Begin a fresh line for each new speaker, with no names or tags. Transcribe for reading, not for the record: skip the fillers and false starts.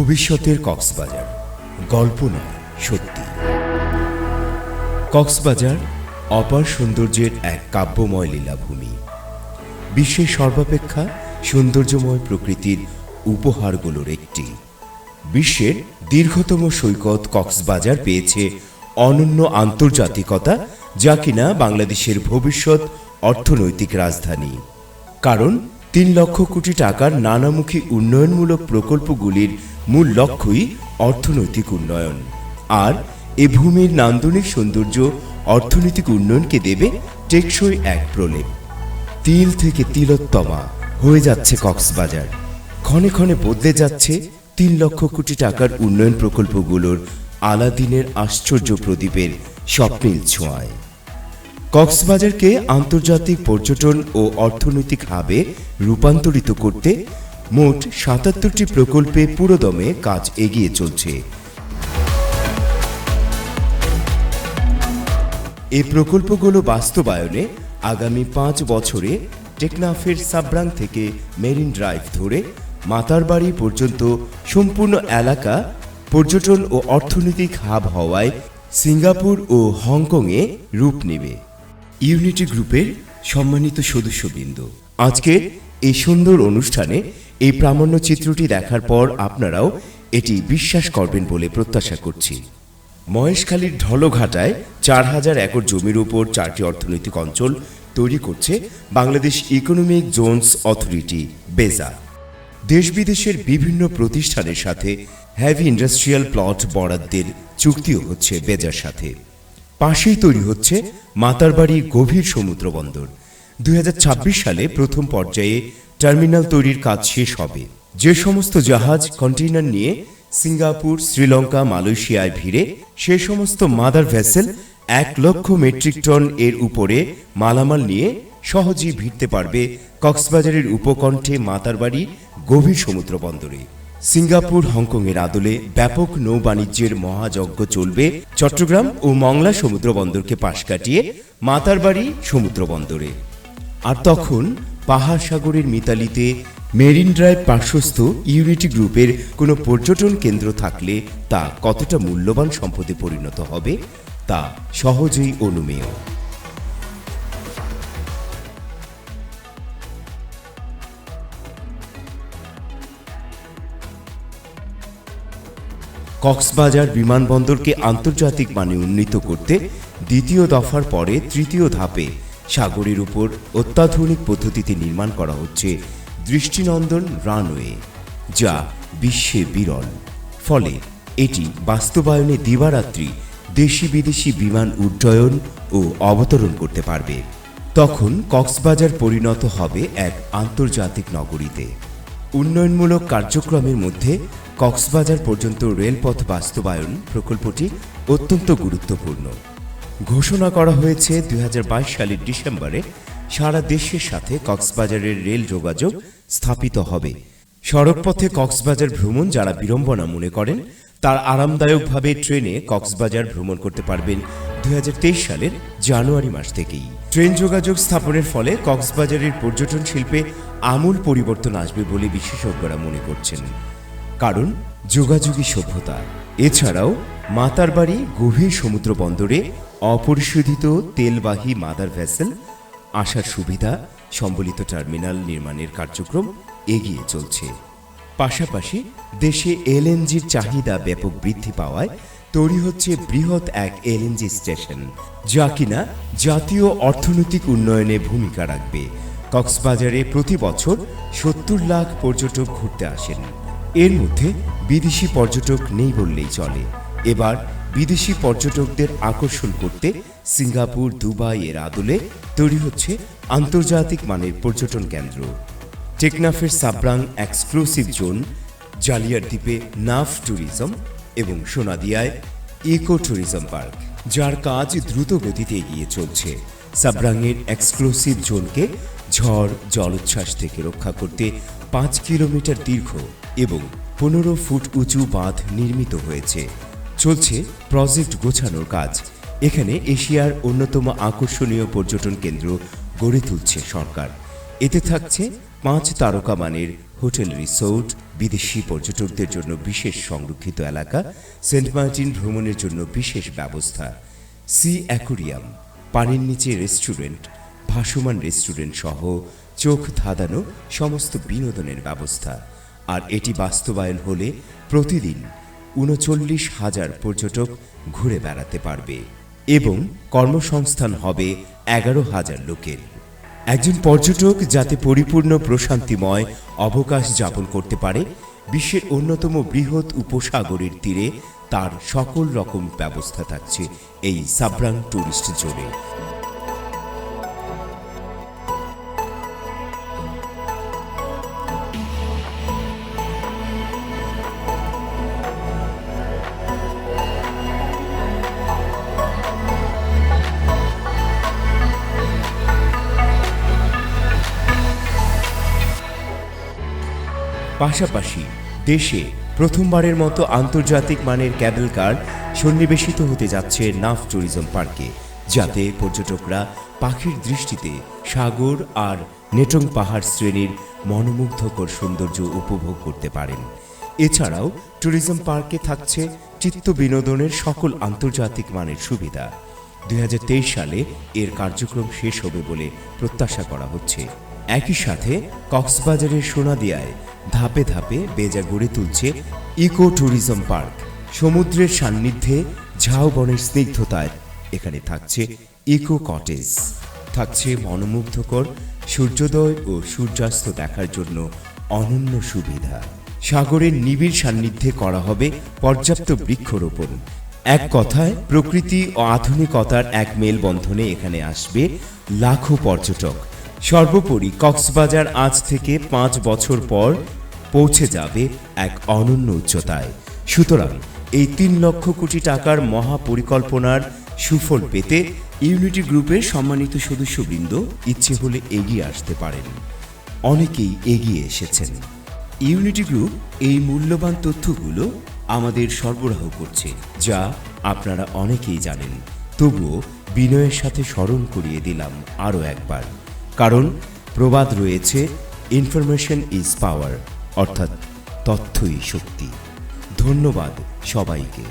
ভবিষ্যতের কক্সবাজার গল্প নয়, সত্যি। কক্সবাজার অপার সৌন্দর্যের এক কাব্যময় লীলাভূমি। বিশ্বের সর্বাপেক্ষা সৌন্দর্যময় প্রকৃতির উপহারগুলোর একটি। বিশ্বের দীর্ঘতম সৈকত কক্সবাজার পেয়েছে অনন্য আন্তর্জাতিকতা, যা কিনা বাংলাদেশের ভবিষ্যৎ অর্থনৈতিক রাজধানী। কারণ ৩ লক্ষ কোটি টাকার নানামুখী উন্নয়নমূলক প্রকল্পগুলির মূল লক্ষ্যই অর্থনৈতিক উন্নয়ন। আর এ ভূমির নান্দনিক সৌন্দর্য অর্থনৈতিক উন্নয়নকে দেবে টেকসই এক প্রলেপ। তিল থেকে তিলোত্তমা হয়ে যাচ্ছে কক্সবাজার। ক্ষণে ক্ষণে বদলে যাচ্ছে ৩ লক্ষ কোটি টাকার উন্নয়ন প্রকল্পগুলোর আলাদিনের আশ্চর্য প্রদীপের স্বপ্নিল ছোঁয়ায়। কক্সবাজারকে আন্তর্জাতিক পর্যটন ও অর্থনৈতিক হাবে রূপান্তরিত করতে মোট ৭৭টি প্রকল্পে পুরোদমে কাজ এগিয়ে চলছে। এই প্রকল্পগুলো বাস্তবায়নে আগামী ৫ বছরে টেকনাফের সাব্রাং থেকে মেরিন ড্রাইভ ধরে মাতারবাড়ি পর্যন্ত সম্পূর্ণ এলাকা পর্যটন ও অর্থনৈতিক হাব হওয়ায় সিঙ্গাপুর ও হংকংয়ে রূপ নেবে। ইউনিটি গ্রুপের সম্মানিত সদস্যবৃন্দ, আজকে এই সুন্দর অনুষ্ঠানে এই প্রামাণ্য চিত্রটি দেখার পর আপনারাও এটি বিশ্বাস করবেন বলে প্রত্যাশা করছি। মহেশখালীর ঢলঘাটায় ৪,০০০ একর জমির উপর ৪টি অর্থনৈতিক অঞ্চল তৈরি করছে বাংলাদেশ ইকোনমিক জোনস অথরিটি বেজা। দেশ বিদেশের বিভিন্ন প্রতিষ্ঠানের সাথে হেভি ইন্ডাস্ট্রিয়াল প্লট বরাদ্দের চুক্তিও হচ্ছে বেজার সাথে। পাশেই তৈরি হচ্ছে মাতারবাড়ি গভীর সমুদ্র বন্দর। ২০২৬ সালে প্রথম পর্যায়ে টার্মিনাল তৈরির কাজ শেষ হবে। যে সমস্ত জাহাজ কন্টেইনার নিয়ে সিঙ্গাপুর, শ্রীলঙ্কা, মালয়েশিয়ায় ভিড়ে সে সমস্ত মাদার ভেসেল ১ লক্ষ মেট্রিক টন এর উপরে মালামাল নিয়ে সহজেই ভিড়তে পারবে কক্সবাজারের উপকণ্ঠে মাতারবাড়ি গভীর সমুদ্র বন্দরে। সিঙ্গাপুর, হংকংয়ের আদলে ব্যাপক নৌ বাণিজ্যের মহাযজ্ঞ চলবে চট্টগ্রাম ও মংলা সমুদ্র বন্দরকে পাশ কাটিয়ে মাতারবাড়ি সমুদ্র বন্দরে। আর তখন পাহাড় সাগরের মিতালিতে মেরিন ড্রাইভ পার্শ্বস্থ ইউনিটি গ্রুপের কোনো পর্যটন কেন্দ্র থাকলে তা কতটা মূল্যবান সম্পদে পরিণত হবে তা সহজেই অনুমেয়। কক্সবাজার বিমানবন্দরকে আন্তর্জাতিক মানে উন্নীত করতে দ্বিতীয় দফার পরে তৃতীয় ধাপে সাগরের উপর অত্যাধুনিক পদ্ধতিতে নির্মাণ করা হচ্ছে দৃষ্টিনন্দন রানওয়ে, যা বিশ্বে বিরল। ফলে এটি বাস্তবায়নে দিবারাত্রি দেশি বিদেশি বিমান উড্ডয়ন ও অবতরণ করতে পারবে। তখন কক্সবাজার পরিণত হবে এক আন্তর্জাতিক নগরীতে। উন্নয়নমূলক কার্যক্রমের মধ্যে কক্সবাজার পর্যন্ত রেলপথ বাস্তবায়ন প্রকল্পটি অত্যন্ত গুরুত্বপূর্ণ। ঘোষণা করা হয়েছে ২০২২ সালের ডিসেম্বরে সারা দেশের সাথে কক্সবাজারের রেল যোগাযোগ স্থাপিত হবে। সড়কপথে কক্সবাজার ভ্রমণ যারা বিড়ম্বনা মনে করেন, তার আরামদায়কভাবে ট্রেনে কক্সবাজার ভ্রমণ করতে পারবেন ২০২৩ সালের জানুয়ারি মাস থেকেই। ট্রেন যোগাযোগ স্থাপনের ফলে কক্সবাজারের পর্যটন শিল্পে আমূল পরিবর্তন আসবে বলে বিশেষজ্ঞরা মনে করছেন। কারণ যোগাযোগী সভ্যতা। এছাড়াও মাতারবাড়ি গভীর সমুদ্র বন্দরে অপরিশোধিত তেলবাহী মাদার ভেসেল আসার সুবিধা সম্বলিত টার্মিনাল নির্মাণের কার্যক্রম এগিয়ে চলছে। পাশাপাশি দেশে এলএনজির চাহিদা ব্যাপক বৃদ্ধি পাওয়ায় তৈরি হচ্ছে বৃহৎ এক এলএনজি স্টেশন, যা কিনা জাতীয় অর্থনৈতিক উন্নয়নে ভূমিকা রাখবে। কক্সবাজারে প্রতি বছর ৭০ লাখ পর্যটক ঘুরতে আসেন। এর মধ্যে বিদেশি পর্যটক নেই বললেই চলে। এবার বিদেশি পর্যটকদের আকর্ষণ করতে সিঙ্গাপুর, দুবাই এর আদলে তৈরি হচ্ছে আন্তর্জাতিক মানের পর্যটন কেন্দ্র। টেকনাফের সাব্রাং এক্সক্লুসিভ জোন, জালিয়ার দ্বীপে নাফ ট্যুরিজম এবং সোনাদিয়ায় ইকো ট্যুরিজম পার্ক, যার কাজ দ্রুত গতিতে এগিয়ে চলছে। সাব্রাংয়ের এক্সক্লুসিভ জোনকে ঝড় জলোচ্ছ্বাস থেকে রক্ষা করতে ৫ কিলোমিটার দীর্ঘ এবং ১৫ ফুট উঁচু বাঁধ নির্মিত হয়েছে। চলছে প্রজেক্ট গোছানোর কাজ। এখানে এশিয়ার অন্যতম আকর্ষণীয় পর্যটন কেন্দ্র গড়ে তুলছে সরকার। এতে থাকছে ৫ তারকা মানের হোটেল রিসোর্ট, বিদেশি পর্যটকদের জন্য বিশেষ সংরক্ষিত এলাকা, সেন্ট মার্টিন ভ্রমণের জন্য বিশেষ ব্যবস্থা, সি অ্যাকোরিয়াম, পানির নিচে রেস্টুরেন্ট, ভাসমান রেস্টুরেন্ট সহ চোখ ধাঁধানো সমস্ত বিনোদনের ব্যবস্থা। আর এটি বাস্তবায়ন হলে প্রতিদিন ৩৯,০০০ পর্যটক ঘুরে বেড়াতে পারবে এবং কর্মসংস্থান হবে ১১,০০০ লোকের। একজন পর্যটক যাতে পরিপূর্ণ প্রশান্তিময় অবকাশ যাপন করতে পারে, বিশ্বের অন্যতম বৃহৎ উপসাগরের তীরে তার সকল রকম ব্যবস্থা থাকছে এই সাব্রাং ট্যুরিস্ট জোনে। পাশাপাশি দেশে প্রথমবারের মতো আন্তর্জাতিক মানের ক্যাবেল কার সন্নিবেশিত হতে যাচ্ছে নাফ ট্যুরিজম পার্কে, যাতে পর্যটকরা পাখির দৃষ্টিতে সাগর আর নেটং পাহাড় শ্রেণীর মনোমুগ্ধকর সৌন্দর্য উপভোগ করতে পারেন। এছাড়াও ট্যুরিজম পার্কে থাকছে চিত্ত বিনোদনের সকল আন্তর্জাতিক মানের সুবিধা। ২০২৩ সালে এর কার্যক্রম শেষ হবে বলে প্রত্যাশা করা হচ্ছে। একই সাথে কক্সবাজারের সোনাদিয়ায় ধাপে ধাপে বেজা গড়ে তুলছে ইকো ট্যুরিজম পার্ক। সমুদ্রের সান্নিধ্যে ঝাউবনের স্নিগ্ধতায় এখানে থাকছে ইকো কটেজ, থাকছে মনোমুগ্ধকর সূর্যোদয় ও সূর্যাস্ত দেখার জন্য অনন্য সুবিধা। সাগরের নিবিড় সান্নিধ্যে করা হবে পর্যাপ্ত বৃক্ষরোপণ। এক কথায় প্রকৃতি ও আধুনিকতার এক মেলবন্ধনে এখানে আসবে লাখো পর্যটক। সর্বোপরি কক্সবাজার আজ থেকে ৫ বছর পর পৌঁছে যাবে এক অনন্য উচ্চতায়। সুতরাং এই ৩ লক্ষ কোটি টাকার মহাপরিকল্পনার সুফল পেতে ইউনিটি গ্রুপের সম্মানিত সদস্যবৃন্দ ইচ্ছে হলে এগিয়ে আসতে পারেন। অনেকেই এগিয়ে এসেছেন। ইউনিটি গ্রুপ এই মূল্যবান তথ্যগুলো আমাদের সরবরাহ করছে, যা আপনারা অনেকেই জানেন। তবুও বিনয়ের সাথে স্মরণ করিয়ে দিলাম আরও একবার, কারণ প্রবাদ রয়েছে, ইনফরমেশন ইজ পাওয়ার, অর্থাৎ তথ্যই শক্তি। ধন্যবাদ সবাইকে।